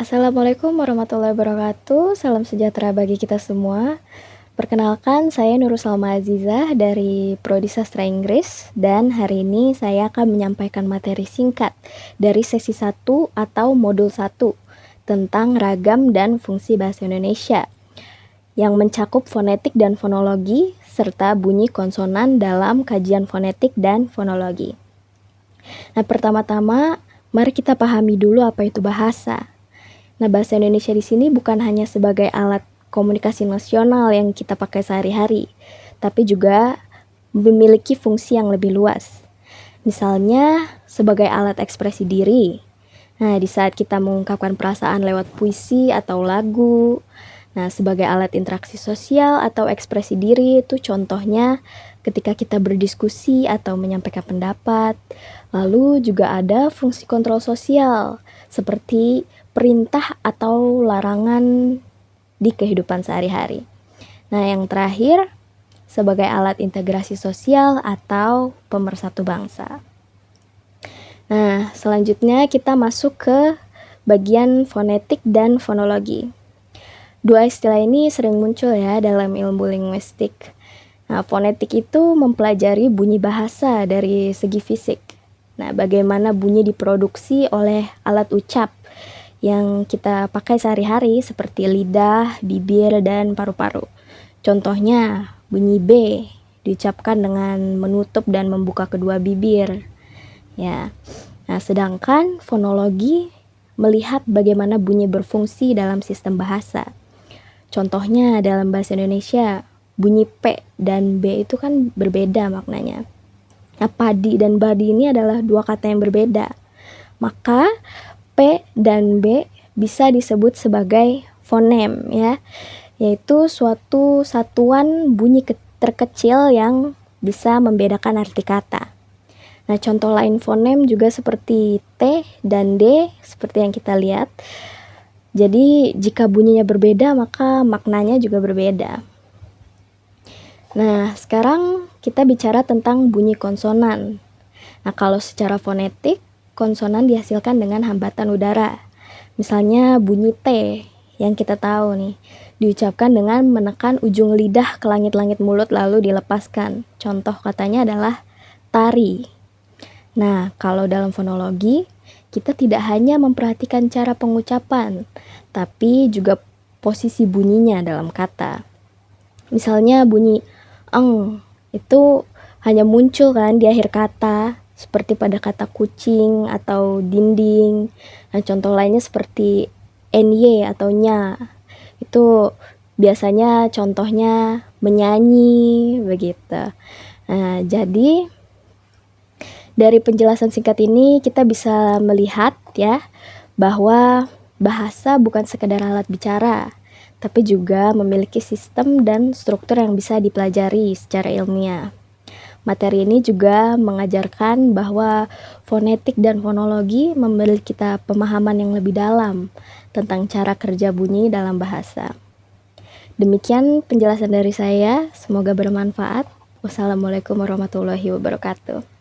Assalamualaikum warahmatullahi wabarakatuh. Salam sejahtera bagi kita semua. Perkenalkan, saya Nurul Salma Azizah dari Prodi Sastra Inggris dan hari ini saya akan menyampaikan materi singkat dari sesi 1 atau modul 1 tentang ragam dan fungsi bahasa Indonesia yang mencakup fonetik dan fonologi serta bunyi konsonan dalam kajian fonetik dan fonologi. Nah, pertama-tama mari kita pahami dulu apa itu bahasa. Nah, bahasa Indonesia di sini bukan hanya sebagai alat komunikasi nasional yang kita pakai sehari-hari, tapi juga memiliki fungsi yang lebih luas. Misalnya, sebagai alat ekspresi diri. Nah, di saat kita mengungkapkan perasaan lewat puisi atau lagu. Nah, sebagai alat interaksi sosial atau ekspresi diri itu contohnya ketika kita berdiskusi atau menyampaikan pendapat. Lalu juga ada fungsi kontrol sosial, seperti perintah atau larangan di kehidupan sehari-hari. Nah, yang terakhir, sebagai alat integrasi sosial atau pemersatu bangsa. Nah, selanjutnya kita masuk ke bagian fonetik dan fonologi. Dua istilah ini sering muncul ya dalam ilmu linguistik. Nah, fonetik itu mempelajari bunyi bahasa dari segi fisik. Nah, bagaimana bunyi diproduksi oleh alat ucap yang kita pakai sehari-hari seperti lidah, bibir, dan paru-paru. Contohnya, bunyi B diucapkan dengan menutup dan membuka kedua bibir. Ya. Nah, sedangkan fonologi melihat bagaimana bunyi berfungsi dalam sistem bahasa. Contohnya dalam bahasa Indonesia, bunyi P dan B itu kan berbeda maknanya. Nah, padi dan badi ini adalah dua kata yang berbeda. Maka P dan B bisa disebut sebagai fonem ya, yaitu suatu satuan bunyi terkecil yang bisa membedakan arti kata. Nah, contoh lain fonem juga seperti T dan D seperti yang kita lihat. Jadi, jika bunyinya berbeda maka maknanya juga berbeda. Nah, sekarang kita bicara tentang bunyi konsonan. Nah, kalau secara fonetik, konsonan dihasilkan dengan hambatan udara. Misalnya bunyi T yang kita tahu nih, diucapkan dengan menekan ujung lidah ke langit-langit mulut lalu dilepaskan. Contoh katanya adalah tari. Nah, kalau dalam fonologi, kita tidak hanya memperhatikan cara pengucapan, tapi juga posisi bunyinya dalam kata. Misalnya bunyi eng, itu hanya muncul kan di akhir kata, seperti pada kata kucing atau dinding. Nah, contoh lainnya seperti ny atau nya. Itu biasanya contohnya menyanyi begitu. Nah, jadi dari penjelasan singkat ini kita bisa melihat ya bahwa bahasa bukan sekedar alat bicara, tapi juga memiliki sistem dan struktur yang bisa dipelajari secara ilmiah. Materi ini juga mengajarkan bahwa fonetik dan fonologi memberi kita pemahaman yang lebih dalam tentang cara kerja bunyi dalam bahasa. Demikian penjelasan dari saya, semoga bermanfaat. Wassalamualaikum warahmatullahi wabarakatuh.